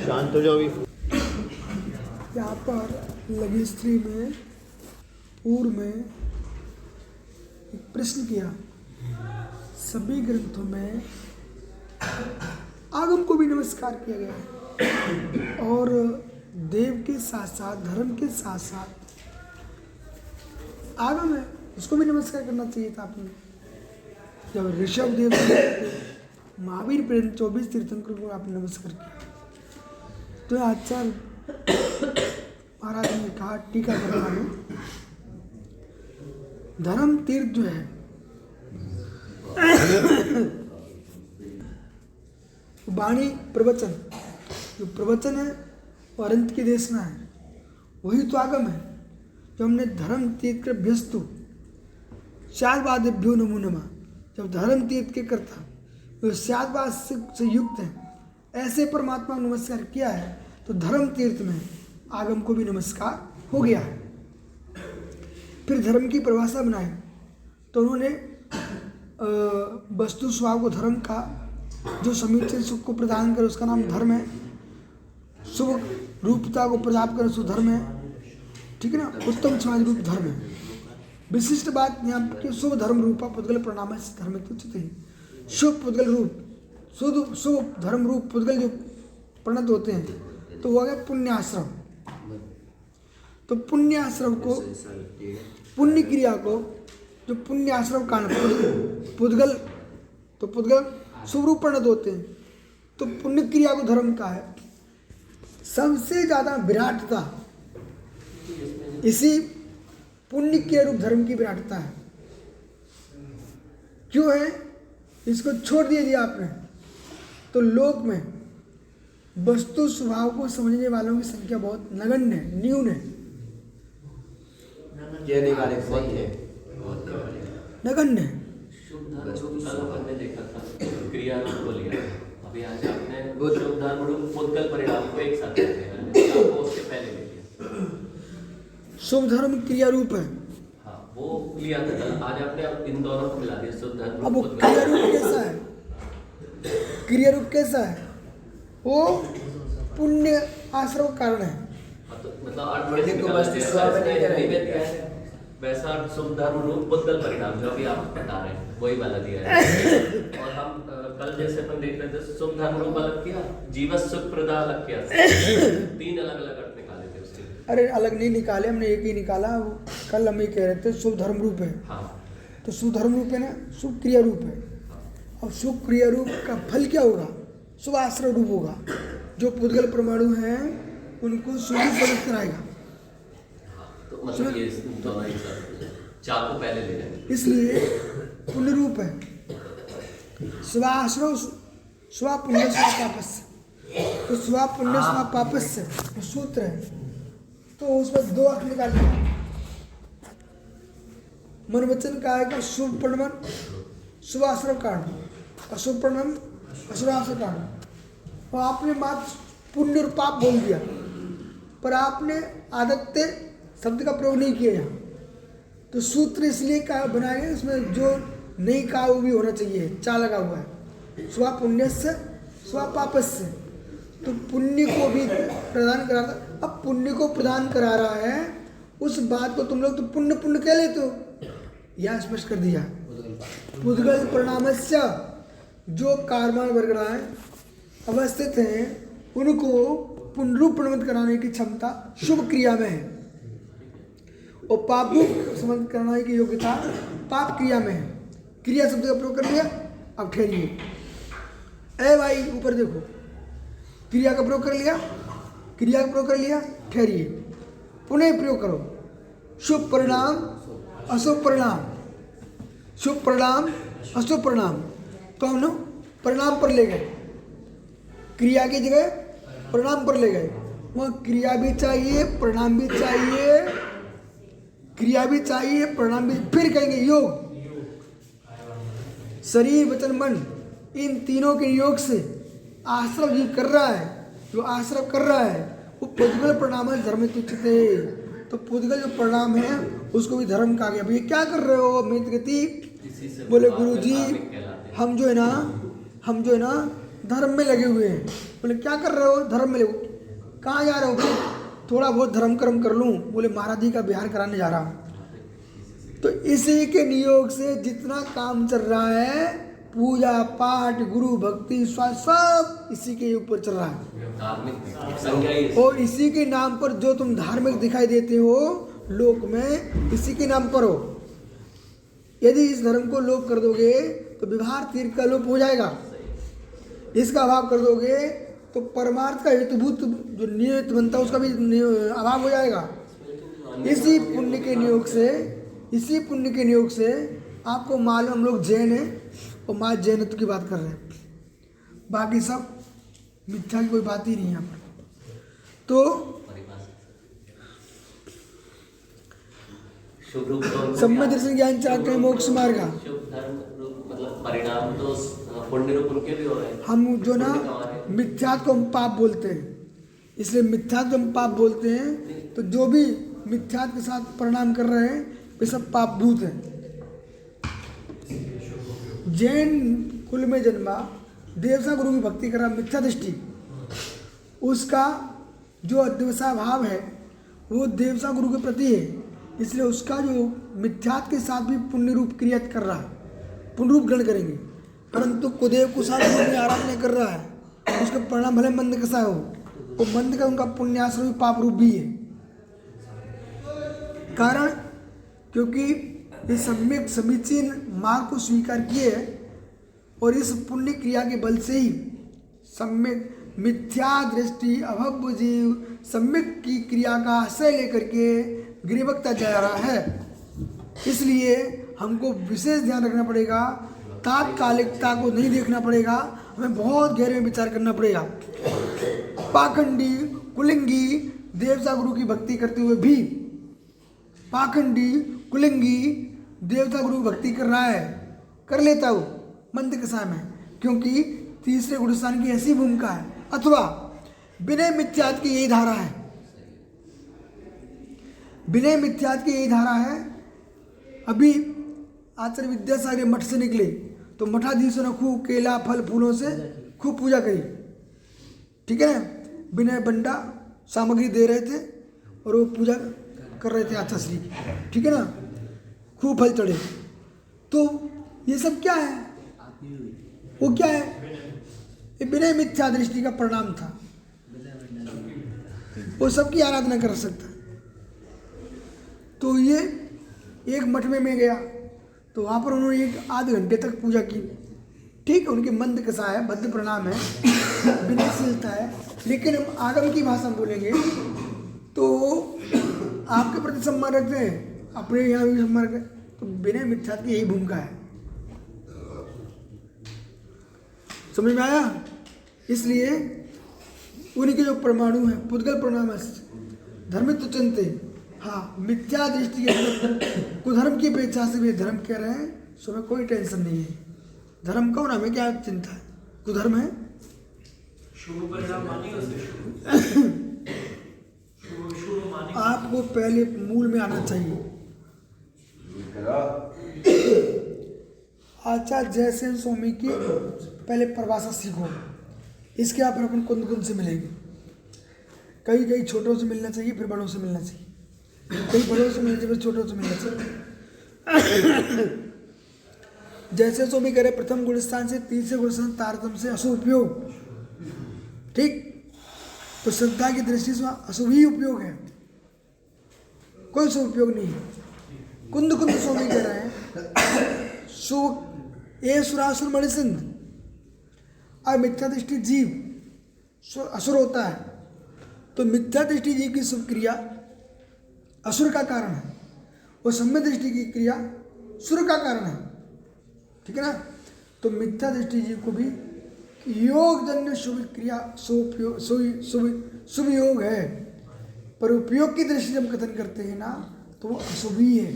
शांत हो जाओ। यहाँ पर लघिस्त्री में पूर्व में एक प्रश्न किया, सभी ग्रंथों में आगम को भी नमस्कार किया गया है और देव के साथ साथ धर्म के साथ साथ आगम है, उसको भी नमस्कार करना चाहिए था आपने। जब ऋषभ देव महावीर पर्यंत 24 तीर्थंकर को आपने नमस्कार किया, तो आचार्य महाराज ने कहा टीका करना है, धर्म तीर्थ जो है वाणी प्रवचन, जो प्रवचन है वो अनंत की देशना है, वही तो आगम है। जो हमने धर्म तीर्थ के व्यस्तु शादवादेभ्यो नमो नमः, जब धर्म तीर्थ के करता तो शादवाद से युक्त है, ऐसे परमात्मा को नमस्कार किया है, तो धर्म तीर्थ में आगम को भी नमस्कार हो गया है। फिर धर्म की परिभाषा बनाई तो उन्होंने वस्तु स्वभाव को धर्म का, जो समीचीन सुख को प्रदान करे उसका नाम धर्म है, शुभ रूपता को प्राप्त करे सो धर्म है, ठीक है ना, उत्तम समाज रूप धर्म है। विशिष्ट बात यहाँ की शुभ धर्म रूपा पुद्गल प्रणाम धर्म उचित ही, शुभ पुद्गल रूप, शुभ धर्म रूप पुद्गल जो प्रणत होते हैं तो वो आ गया पुण्याश्रम। तो पुण्याश्रम को, पुण्य क्रिया को, जो पुण्याश्रम कारण पुद्गल, तो पुद्गल शुभ रूप प्रणत होते हैं, तो पुण्य क्रिया को धर्म का है। सबसे ज्यादा विराटता इसी पुण्य के रूप धर्म की विराटता है। क्यों है? इसको छोड़ दिया आपने तो लोक में वस्तु स्वभाव को समझने वालों की संख्या बहुत नगण्य है, न्यून है, नगण्य है। क्रिया रूप को लिया, अभी आज आपने शुभ धर्म रूप पुद्गल परिणाम को एक साथ लेते हैं, आपको उससे पहले ले लिया। शुभ धर्म क्रिया रूप है, हाँ वो लिया था कल, आज आपने अब इन दोनों को मिला दिया, शुभ धर्म रूप। अब वो क्रिया रूप कैसा है? क्रिया रूप कैसा है? वो पुण्य आश्रम कारण है। मतलब वैसा शुभ धर्म रूप पुद्गल परिणाम जो अभी आप बता रहे हैं वही वाला दिया है। और हम कल जैसे अपन देख रहे थे, शुभ धर्म रूप अलग किया, जीवन सुख प्रदा अलग किया, 3 अलग अलग अर्थ निकाले थे उसके। अरे अलग नहीं निकाले, हमने एक ही निकाला। कल हम ये कह रहे थे शुभ धर्म रूप है, हाँ तो शुभ धर्म रूप है ना, शुभ क्रिया रूप है। और शुभ क्रिया रूप का फल क्या होगा? शुभ आश्रय रूप होगा। जो पुद्गल परमाणु हैं उनको शुभ फलित कराएगा। तो मतलब ये दोनों ही चार को पहले ले रहे हैं, इसलिए पुण्य रूप है। स्वाश्रव स्वा पुण्य स्वा पापस्य, तो स्वा पुण्य स्वा पापस्य वो सूत्र है, तो उसमें 2 अर्थ निकालते हैं। मन वचन का आएगा शुभ प्रणमन शुभाश्रव कारण, अशुभ प्रणम अशुभाश्रव कारण। और आपने मात्र पुण्य और पाप बोल दिया, पर आपने आदत्य शब्द का प्रयोग नहीं किया यहाँ। तो सूत्र इसलिए का बनाया गया, इसमें जो नहीं कहा वो भी होना चाहिए, चा लगा हुआ है, स्व पुण्य से स्व पाप से। तो पुण्य को भी प्रदान करा था। अब पुण्य को प्रदान करा रहा है, उस बात को तुम लोग तो पुण्य पुण्य कह लेते हो, यह स्पष्ट कर दिया। पुद्गल परिणामस्य, जो कार्मान वर्गणाएं अवस्थित हैं उनको पुनरूप प्रणमत कराने की क्षमता शुभ क्रिया में है, और पाप समझ कराने की योग्यता पाप क्रिया में है। क्रिया शब्द का प्रयोग कर लिया, अब ठहरिए। ए भाई ऊपर देखो, क्रिया का प्रयोग कर लिया, क्रिया का प्रयोग कर लिया, ठहरिए, पुनः प्रयोग करो। शुभ परिणाम अशुभ परिणाम, शुभ परिणाम अशुभ परिणाम, तो हम लोग परिणाम पर ले गए, क्रिया की जगह परिणाम पर ले गए। वहाँ क्रिया भी चाहिए, परिणाम भी चाहिए, क्रिया भी चाहिए, परिणाम भी। फिर कहेंगे योग, शरीर वचन मन, इन तीनों के योग से आश्रव जीव कर रहा है, जो आश्रव कर रहा है वो पुद्गल परिणाम धर्म तुच्छते। तो पुद्गल जो परिणाम है उसको भी धर्म कहा गया। भैया क्या कर रहे हो मित्र गति? बोले गुरु जी हम जो है ना धर्म में लगे हुए हैं। बोले क्या कर रहे हो? धर्म में लगे। कहाँ जा रहे हो? बोले थोड़ा बहुत धर्म कर्म कर लूँ। बोले महाराज जी का बिहार कराने जा रहा हूँ। तो इसी के नियोग से जितना काम चल रहा है, पूजा पाठ, गुरु भक्ति, स्वास्थ्य, सब इसी के ऊपर चल रहा है। धार्मिक संज्ञा ही और इसी के नाम पर जो तुम धार्मिक दिखाई देते हो लोक में, इसी के नाम पर हो। यदि इस धर्म को लोप कर दोगे तो व्यवहार तीर्थ का लोप हो जाएगा। इसका अभाव कर दोगे तो परमार्थ का हेतुभूत जो नियत बनता है उसका भी अभाव हो जाएगा। इसी पुण्य के नियोग से आपको मालूम, हम लोग जैन हैं और माँ जैनत्व की बात कर रहे हैं, बाकी सब मिथ्या की कोई बात ही नहीं है यहाँ पर। तो शुभ रूप तो सम्यक दर्शन ज्ञान चाहते हैं मोक्ष मार्ग। शुभ धर्म रूप मतलब परिणाम तो पुण्य रूप उनके भी हो रहे हैं। हम जो ना मिथ्यात्व को हम पाप बोलते हैं, इसलिए मिथ्यात्व को हम पाप बोलते हैं। तो जो भी मिथ्यात्व के साथ परिणाम कर रहे हैं वे सब पापभूत हैं। जैन कुल में जन्मा, देवसा गुरु की भक्ति कर रहा, मिथ्या दृष्टि, उसका जो अद्वैसा भाव है वो देवसा गुरु के प्रति है। इसलिए उसका जो मिथ्यात्व के साथ भी पुण्य रूप क्रिया कर रहा है, पुण्य रूप ग्रहण करेंगे। परंतु कुदेव कुशाल में आराधना कर रहा है, उसका परिणाम भले मंद कैसा हो, वो मंद का उनका पुण्याश्रम पाप रूप भी है। कारण क्योंकि ये सम्यक समीचीन मार्ग को स्वीकार किए और इस पुण्य क्रिया के बल से ही सम्यक मिथ्या दृष्टि अभव्य जीव सम्यक की क्रिया का आश्रय लेकर के गिरिभक्ता जा रहा है। इसलिए हमको विशेष ध्यान रखना पड़ेगा, तात्कालिकता को नहीं देखना पड़ेगा, हमें बहुत गहरे में विचार करना पड़ेगा। पाखंडी कुलिंगी देवता गुरु की भक्ति करते हुए भी, पाखंडी कुलिंगी देवता गुरु की भक्ति कर रहा है, कर लेता हूँ मंद कसा में, क्योंकि तीसरे गुणस्थान की ऐसी भूमिका है। अथवा विनय मिथ्यात्व की यही धारा है, विनय मिथ्यात्व की यही धारा है। अभी आचार्य विद्यासागर मठ से निकले तो मठाधीशों ने खूब केला फल फूलों से खूब पूजा करी, ठीक है ना। विनय बंडा सामग्री दे रहे थे और वो पूजा कर रहे थे आचार्य श्री की, ठीक है ना, खूब फल चढ़े। तो ये सब क्या है? वो क्या है? ये विनय मिथ्या दृष्टि का परिणाम था। वो सबकी आराधना कर सकता है। तो ये एक मठ में मैं गया तो वहाँ पर उन्होंने एक आध घंटे तक पूजा की, ठीक है। उनके मंद कसा है, बद्ध प्रणाम है, विनयशीलता है। लेकिन हम आगम की भाषा में बोलेंगे तो आपके प्रति सम्मान रखते हैं, अपने यहाँ भी सम्मान रखते हैं। तो विनय मिथ्यात्व की यही भूमिका है, समझ में आया? इसलिए उनके जो परमाणु है पुद्गल प्रणाम धर्मित्व चिंते, हाँ, मिथ्या दृष्टि के अंदर कुधर्म की अपेक्षा से वे धर्म कह रहे हैं, सो में कोई टेंशन नहीं है। धर्म कौन, हमें क्या चिंता है? कुधर्म है, शुभ परिणाम आपको पहले मूल में आना चाहिए। आचार्य जयसेन स्वामी की पहले परिभाषा सीखो, इसके आप अपन कुंद कुंद से मिलेंगे। कई कई छोटों से मिलना चाहिए, फिर बड़ों से मिलना चाहिए, कई बड़ों से मिलना चाहिए, फिर छोटों से मिलना चाहिए। जैसे स्वामी कह रहे प्रथम गुणस्थान से तीसरे गुणस्थान तारतम्य से अशुभ उपयोग, ठीक। तो श्रद्धा की दृष्टि से अशुभ ही उपयोग है, कोई शुभ उपयोग नहीं है। कुंद कुंद स्वामी कह रहे हैं शुभ ए सुरासुर मणिसिंध, और मिथ्या दृष्टि जीव असुर होता है। तो मिथ्या दृष्टि जीव की शुभ क्रिया असुर का कारण है और सम्यक दृष्टि की क्रिया सुर का कारण है, ठीक है ना। तो मिथ्या दृष्टि जीव को भी योगजन्य शुभ क्रिया शुभ योग है, पर उपयोग की दृष्टि जब कथन करते हैं ना तो वो अशुभ ही है,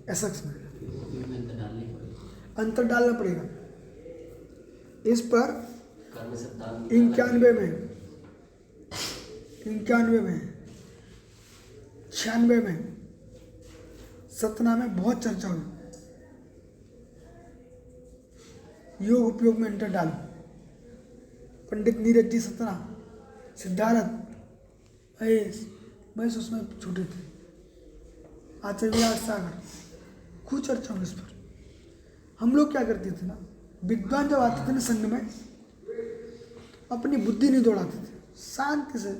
ऐसा अंतर डालना पड़ेगा। इस पर 91 में 96 में सतना में बहुत चर्चा हुई, योग उपयोग में अंतर डालो। पंडित नीरज जी सतना, सिद्धार्थ, महेश उसमें छूटे थे, आचार्य विराट सागर, खूब चर्चा हुई इस पर। हम लोग क्या करते थे ना, विद्वान जब आते थे ना संघ में, अपनी बुद्धि नहीं दौड़ाते थे, शांति से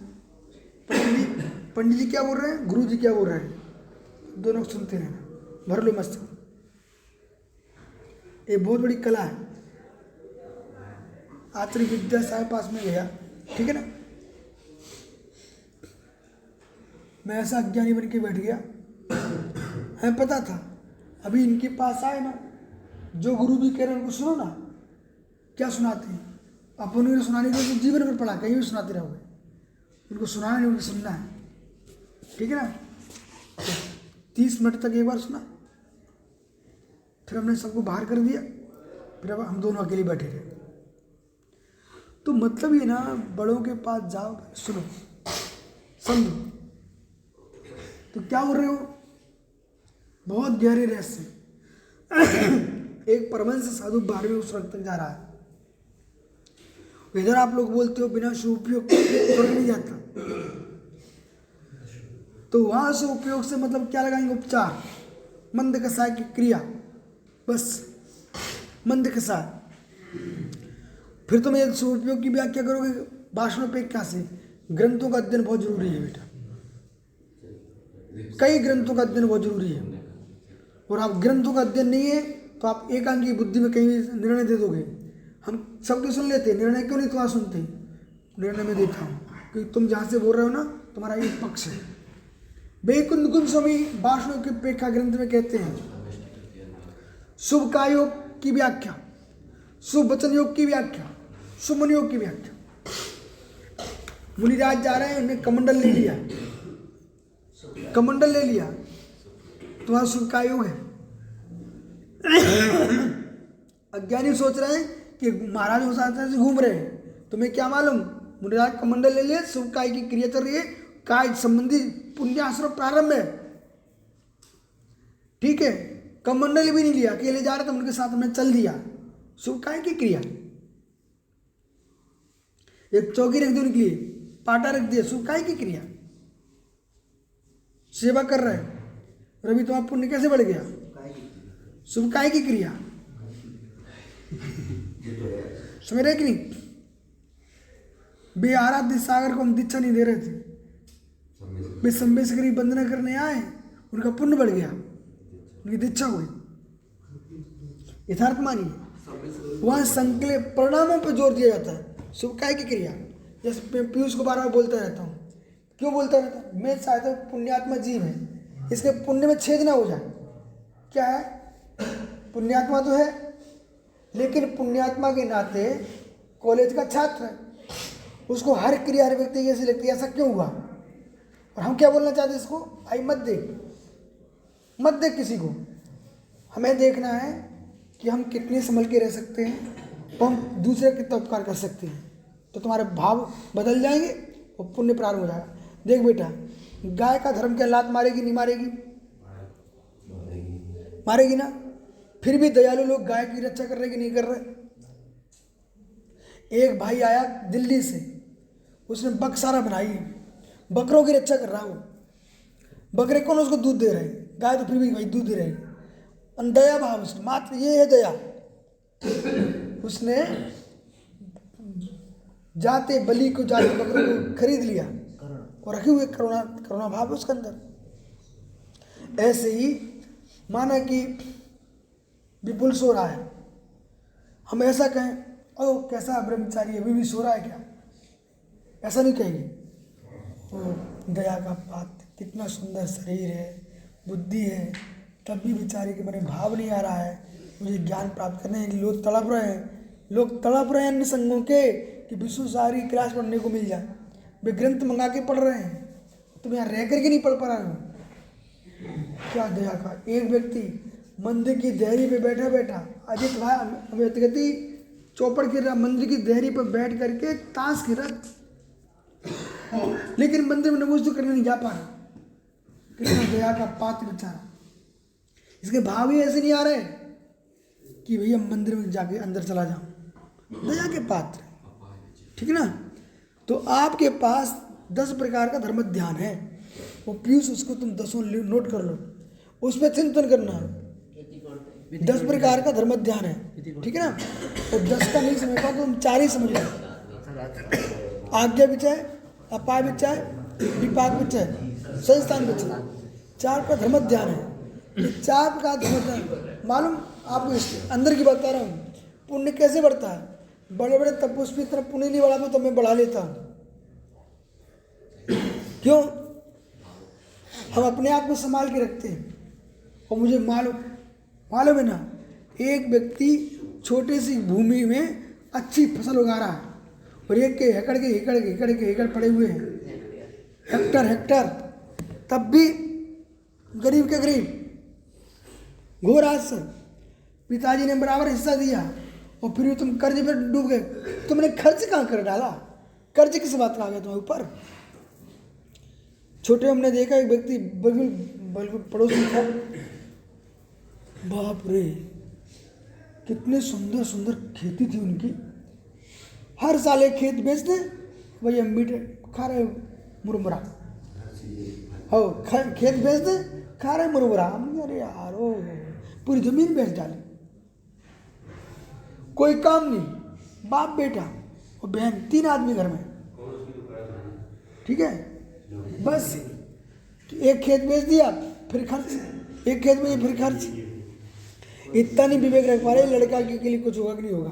पंडित जी क्या बोल रहे हैं, गुरु जी क्या बोल रहे हैं, दोनों सुनते रहना, भर लो मस्त। ये बहुत बड़ी कला है। आचार्य विद्या साहब पास में गया, ठीक है ना, मैं ऐसा अज्ञानी बन के बैठ गया, हमें पता था अभी इनके पास आए ना, जो गुरु भी कह रहे हैं उनको सुनो ना, क्या सुनाते हैं, अपन उन्हें सुनाने के लिए जीवन भर पढ़ा, कहीं भी सुनाते रहोगे, उनको सुनाना नहीं, उनको सुनना है, ठीक है ना। 30 मिनट तक एक बार सुना, फिर हमने सबको बाहर कर दिया, फिर अब हम दोनों अकेले बैठे रहे। तो मतलब ये ना, बड़ों के पास जाओ, सुनो, समझो, तो क्या बोल रहे हो, बहुत गहरे रहस्य। एक परमहंस साधु 12वें स्वर्ग तक जा रहा है, इधर आप लोग बोलते हो बिना शुभ उपयोग स्वर्ग नहीं जाता, तो वहां से उपयोग से मतलब क्या लगाएंगे, उपचार, मंद कसाय की क्रिया, बस मंद कसाय। फिर तुम ये शुभ उपयोग की व्याख्या करोगे भाषणोपेक्षा से। ग्रंथों का अध्ययन बहुत जरूरी है बेटा, कई ग्रंथों का अध्ययन बहुत जरूरी है, और आप ग्रंथों का अध्ययन नहीं है तो आप एकांगी बुद्धि में कहीं निर्णय दे दोगे। हम सबके सुन लेते, निर्णय क्यों नहीं तुम्हारा सुनते, निर्णय में देता हूँ, क्योंकि तुम जहाँ से बोल रहे हो ना, तुम्हारा एक पक्ष है। वैकुंठ कुंज स्वामी भाषणों की पेक्षा ग्रंथ में कहते हैं, शुभ काय योग की व्याख्या, शुभ वचन योग की व्याख्या, शुभ मन योग की व्याख्या। मुनिराज जा रहे हैं, उन्हें कमंडल ले लिया, कमंडल ले लिया, तुम्हारा शुभ काय योग है। अज्ञानी सोच रहे हैं कि महाराज हो साथ से घूम रहे हैं, तुम्हें क्या मालूम, मुनिराज कमंडल ले लिए, शुभ काय की क्रिया चल रही है, काय संबंधी पुण्याश्रम प्रारंभ है, ठीक है। कमंडल भी नहीं लिया, अकेले जा रहे थे, उनके साथ में चल दिया, शुभ काय की क्रिया। एक चौकी रख दी उनके लिए, पाटा रख दिया, शुभ काय की क्रिया। सेवा कर रहे हैं, रवि तुम्हारा पुण्य कैसे बढ़ गया, शुभ काय की क्रिया, समझ रहे कि नहीं। वे आराध्य सागर को हम दीक्षा नहीं दे रहे थे, वे संवेशकरी वंदना करने आए, उनका पुण्य बढ़ गया, उनकी दीक्षा हुई, यथार्थ मानिए। वहाँ संकल्प परिणामों पर जोर दिया जाता है, शुभ काय की क्रिया। जैसे मैं पीयूष को बार-बार बोलता रहता हूँ, क्यों बोलता रहता हूँ, मैं चाहता हूँ पुण्यात्मा जीव है, इसके पुण्य में छेद ना हो जाए। क्या है, पुण्यात्मा तो है, लेकिन पुण्यात्मा के नाते कॉलेज का छात्र है, उसको हर क्रिया हर व्यक्ति ऐसी लगती है, ऐसा क्यों हुआ, और हम क्या बोलना चाहते हैं इसको, आई मत देख किसी को। हमें देखना है कि हम कितने संभल के रह सकते हैं, तो हम दूसरे के कितना उपकार कर सकते हैं, तो तुम्हारे भाव बदल जाएंगे और पुण्य प्रारंभ हो जाएगा। देख बेटा, गाय का धर्म क्या लात मारेगी नहीं मारेगी, मारेगी ना, फिर भी दयालु लोग गाय की रक्षा कर रहे कि नहीं कर रहे। एक भाई आया दिल्ली से, उसने बकसारा बनाई, बकरों की रक्षा कर रहा हो, बकरे कौन उसको दूध दे रहे, गाय तो फिर भी भाई दूध दे रही, दया भाव उसने, मात्र ये है दया। उसने जाते बलि को, जाते बकरों को खरीद लिया और रखे हुए करुणा भाव उसके अंदर। ऐसे ही माना कि विपुल सो रहा है, हम ऐसा कहें, ओ कैसा ब्रह्मचारी अभी भी सो रहा है क्या, ऐसा नहीं कहेंगे। तो दया का पात्र, कितना सुंदर शरीर है, बुद्धि है, तब भी बेचारे के मन में भाव नहीं आ रहा है, मुझे ज्ञान प्राप्त करने के लिए लोग तड़प रहे हैं अन्य संघों के कि विश्व सारी क्लास पढ़ने को मिल जाए। वे ग्रंथ मंगा के पढ़ रहे हैं, तुम यहाँ रह करके नहीं पढ़ पा रहे हो। क्या दया का, एक व्यक्ति मंदिर की देहरी पे बैठा अजित भाई गति चौपड़ खेल रहा, मंदिर की देहरी पर बैठ करके ताश खेल रहा, लेकिन मंदिर में नमाज तो करने नहीं जा पा रहा। कितना दया का पात्र बेचारा, इसके भाव ही ऐसे नहीं आ रहे कि भैया मंदिर में जाके अंदर चला जाऊं। दया के पात्र, ठीक है ना। तो आपके पास 10 प्रकार का धर्म ध्यान है, वो पीयूष उसको तुम 10 नोट कर लो, उसमें चिंतन करना है। 10 प्रकार का धर्म ध्यान है, ठीक है ना। और 10 का नहीं समझ पाओ तो तुम 4 ही समझ लो। आज्ञा विचय, अपाय विचय, विपाक विचय, संस्थान विचय, 4 का धर्म ध्यान है। ये 4 का धर्म ध्यान मालूम आपको, इसके अंदर की बता रहा हूँ। पुण्य कैसे बढ़ता है? बड़े बड़े तपस्वी तरह पुण्य नहीं बढ़ाते तो मैं बढ़ा लेता हूँ। क्यों? हम अपने आप को संभाल के रखते हैं। और मुझे मालूम है ना, एक व्यक्ति छोटे सी भूमि में अच्छी फसल उगा रहा है और एक के एकड़ पड़े हुए हैं, हेक्टर, तब भी गरीब के गरीब घोर आश्चर्य। पिताजी ने बराबर हिस्सा दिया और फिर भी तुम कर्ज में डूब गए। तुमने खर्च कहाँ कर डाला? कर्ज किस बात का आ गया तुम्हारे ऊपर? छोटे हमने देखा एक व्यक्ति बिल्कुल पड़ोसी था, बाप रे कितने सुंदर सुंदर खेती थी उनकी। हर साल एक खेत बेचते, भैया मीठे खा रहे मुरमुरा, हो खेत बेचते खा रहे मुरमुरा। अरे यार ओ पूरी जमीन बेच डाली, कोई काम नहीं, बाप बेटा और बहन 3 आदमी घर में, ठीक है। बस एक खेत बेच दिया फिर खर्च, एक खेत में फिर खर्च। इतना नहीं विवेक रख पा रहे लड़का के लिए कुछ होगा कि नहीं होगा।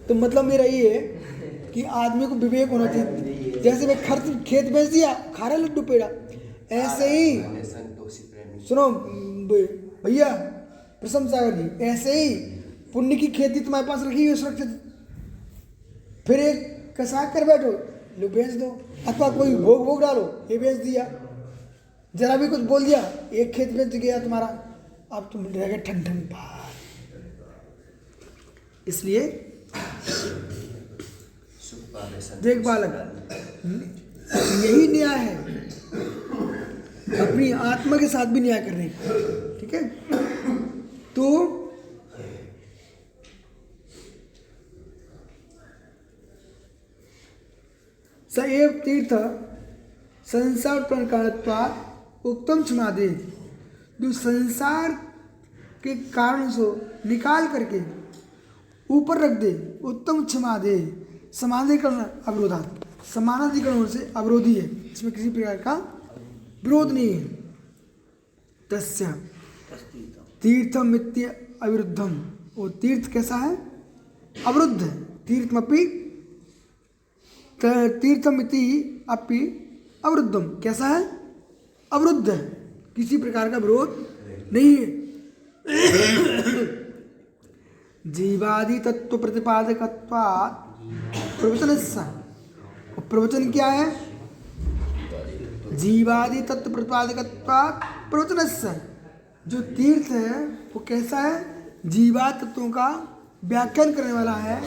तो मतलब मेरा ये है कि आदमी को विवेक होना चाहिए। जैसे मैं खर्च खेत बेच दिया, खा रहा लड्डू पेड़ा, ऐसे ही सुनो भैया प्रसन्न सागर जी, ऐसे ही पुण्य की खेती तुम्हारे पास रखी हुई सुरक्षित, फिर एक कसा कर बैठो, लो बेच दो, अथवा कोई भोग डालो, ये बेच दिया, जरा भी कुछ बोल दिया, एक खेत बेच गया तुम्हारा, अब तुम रह गए ठन पार। इसलिए देख बालक, यही न्याय है, अपनी आत्मा के साथ भी न्याय करने का, ठीक है। तो सएव तीर्थ संसार प्रणकाणत्वात् उत्तम क्षमा दे, जो संसार के कारण से निकाल करके ऊपर रख दे, उत्तम क्षमा दे। समानाधिकरण अवरोधा, समानाधिकरण से अवरोधी है, इसमें किसी प्रकार का विरोध नहीं है। तस्य तीर्थमित्य अविरुद्धम, वो तीर्थ कैसा है? अवरुद्ध है। तीर्थमपि तीर्थमिति अपि अवरुद्धम, कैसा है? अवरुद्ध है, किसी प्रकार का विरोध नहीं है। जीवादि तत्व प्रतिपादकत्वात् प्रवचनस्य, प्रवचन क्या है? जीवादि तत्व प्रतिपादकत्वात् प्रवचनस्य, जो तीर्थ है वो कैसा है? जीवा तत्वों का व्याख्यान करने वाला है,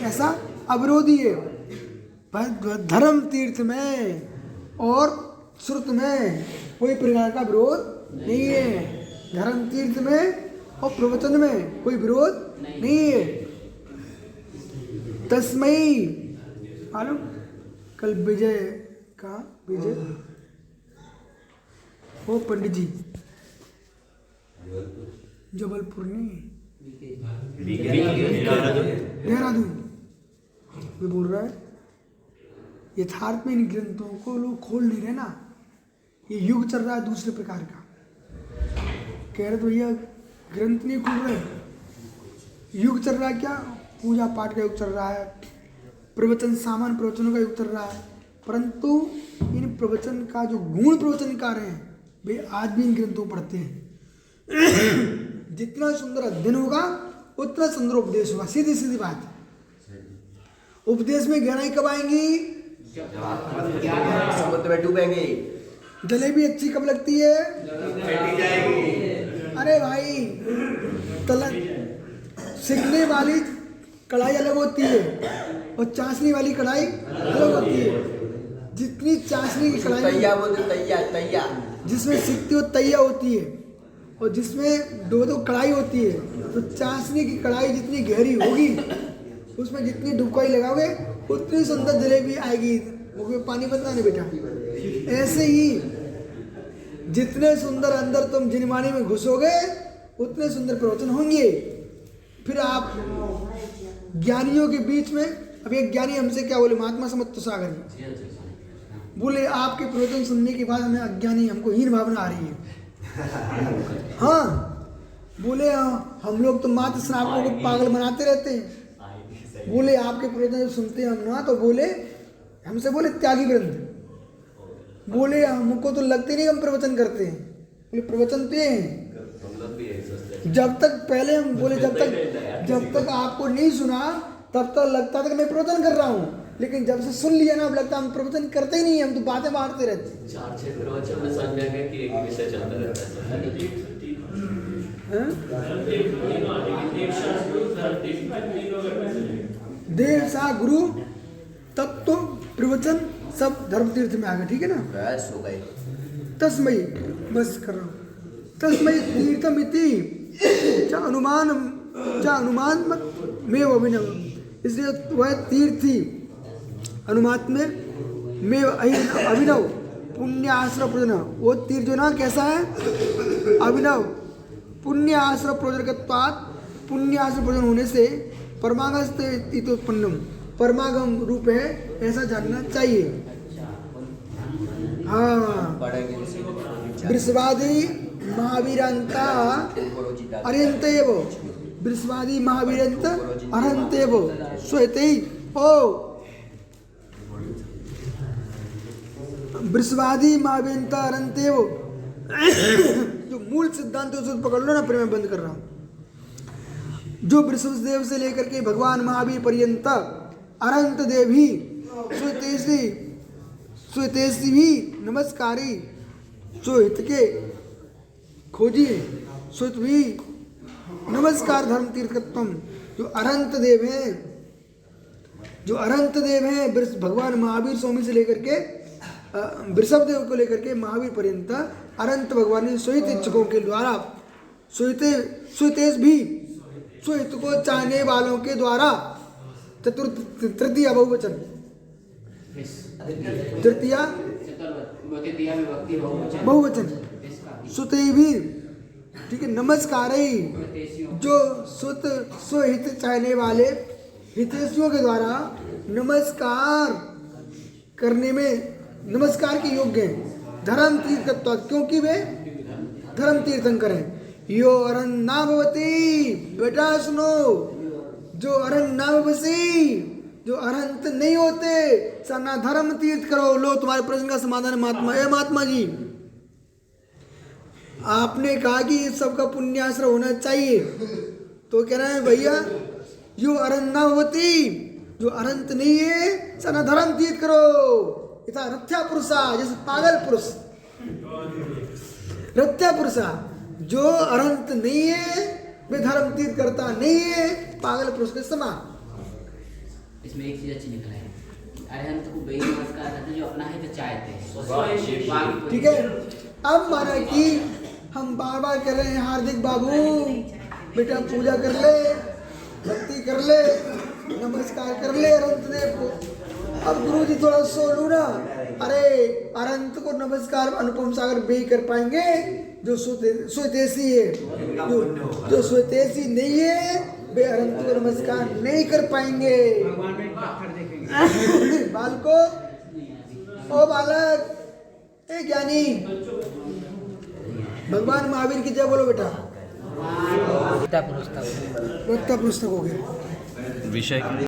ऐसा अवरोधी है। धर्म तीर्थ में और श्रुत में कोई प्रकार का विरोध नहीं है। धर्म तीर्थ में और प्रवचन में कोई विरोध नहीं है। तस्मई मालूम, कल विजय का विजय वो पंडित जी जबलपुर नहीं देहरादून में बोल रहा है, यथार्थ में इन ग्रंथों को लोग खोल नहीं रहे ना, ये युग चल रहा है दूसरे प्रकार का। कह रहे तो भैया ग्रंथ नहीं खुल रहे, युग चल रहा है क्या? पूजा पाठ का युग चल रहा है, प्रवचन सामान्य प्रवचनों का युग चल रहा है, परंतु इन प्रवचन का जो गुण प्रवचनकार हैं वे आज भी इन ग्रंथों पढ़ते हैं। जितना सुंदर अध्ययन होगा उतना सुंदर उपदेश होगा, सीधी सीधी बात। उपदेश में गहराई कब आएंगी? समुद्र में डूबेंगे। जलेबी अच्छी कब लगती है? अरे भाई सिकने वाली कढ़ाई अलग होती है और चाशनी वाली कढ़ाई अलग होती है। जितनी चाशनी की कढ़ाई तैया बोलते, तैया जिसमें सिकती हो तैया होती है, और जिसमें दो कढ़ाई होती है, तो चाशनी की कढ़ाई जितनी गहरी होगी उसमें जितनी डुबकाई लगाओगे उतनी सुंदर जलेबी आएगी। मुख में पानी बनता नहीं बेटा। ऐसे ही जितने सुंदर अंदर तुम जिनवाणी में घुसोगे उतने सुंदर प्रवचन होंगे। फिर आप ज्ञानियों के बीच में, अब एक ज्ञानी हमसे क्या बोले, महात्मा समत्त सागर जी बोले आपके प्रवचन सुनने के बाद हमें अज्ञानी, हमको हीन भावना आ रही है। हाँ बोले हम लोग तो मात्र श्रावकों को पागल बनाते रहते हैं। बोले आपके प्रवचन सुनते हैं हम ना, तो बोले हमसे बोले त्यागी ग्रंथ, बोले हमको तो लगते नहीं हम प्रवचन करते हैं। बोले प्रवचन तो हैं जब तक पहले हम बोले जब तक आपको नहीं सुना तब तक लगता था कि मैं प्रवचन कर रहा हूँ, लेकिन जब से सुन लिया ना अब लगता हम प्रवचन करते ही नहीं, हम तो बातें मारते रहते हैं। 4-6 प्रवचन में समझ गए कि एक विषय चलता रहता है। देव सा गुरु तत्व प्रवचन सब धर्म तीर्थ में आ गए, ठीक है ना। बस हो गए। तस्मयी बस कर रहा हूँ। तस्मयी तीर्थम इति च अनुमान में अभिनव, इसलिए वह तीर्थ ही अनुमान में अभिनव पुण्य आश्रय प्रयोजन। वो तीर्थ जो ना कैसा है, अभिनव पुण्य आश्रय प्रयोजन, पुण्य आश्रय प्रयोजन होने से परमागम परमागम रूप है, ऐसा जानना चाहिए। हाँ वृषवादी महावीरंता अर्यंतेव, वृषवादी महावीरंत अर्यंतेव श्वेते ओ वृषवादी महावीरंत अर्यंतेव। जो मूल सिद्धांत है उसको पकड़ लो ना, फिर मैं बंद कर रहा हूँ। जो वृषभदेव से लेकर के भगवान महावीर पर्यंत अनंत देव ही स्वेतेशी भी नमस्कारी, जो हित के खोजी स्वेत भी नमस्कार धर्म तीर्थत्वम। जो अनंत देव हैं भगवान महावीर स्वामी से लेकर के वृषभ देव को लेकर के महावीर पर्यंत अनंत भगवान ने स्वेत इच्छुकों के द्वारा स्वेतेश भी स्वेत को चाहने वालों के द्वारा तृतीय बहुवचन, तृतीय बहुवचन सुते भी, ठीक है। नमस्कार ही जो सुत स्वहित चाहने वाले हितैषियों के द्वारा नमस्कार करने में नमस्कार के योग्य हैं। धर्म तीर्थत्व, क्योंकि वे धर्म तीर्थंकर हैं। यो अरण्या भवती, बेटा सुनो, जो अरण्या भवसी, जो अनंत नहीं होते, सना धर्म तीर्थ करो। लो तुम्हारे प्रश्न का समाधान महात्मा। महात्मा जी आपने कहा कि इस सब का पुण्याश्रय होना चाहिए, तो कह रहे हैं भैया यो अरण्या भवती, जो अनंत नहीं है, सना धर्म तीर्थ करो। इतना रथ्या पुरुषा, जैसे पागल पुरुष, रथ्या पुरुषा जो अनंत नहीं है वे धर्म तीर्थ करता नहीं है, पागल पुरुष के समान। इसमें एक चीज अच्छी निकल है, अरहंत को वही नमस्कार करते जो अपना हित चाहते हैं। ठीक है, अब माना कि हम बार बार कह रहे हैं हार्दिक बाबू बेटा पूजा कर ले, भक्ति कर ले, नमस्कार कर ले अनंत देव को। अब गुरु जी थोड़ा सोलू ना, अरे अनंत को नमस्कार अनुपम सागर बे कर पाएंगे जो स्वदेशी है, जो स्वदेशी नहीं है वे अनंत को नमस्कार नहीं कर पाएंगे। बालको, ओ बालक, ए ज्ञानी, भगवान महावीर की जय बोलो बेटा। पुस्तक पुस्तक हो गया विषय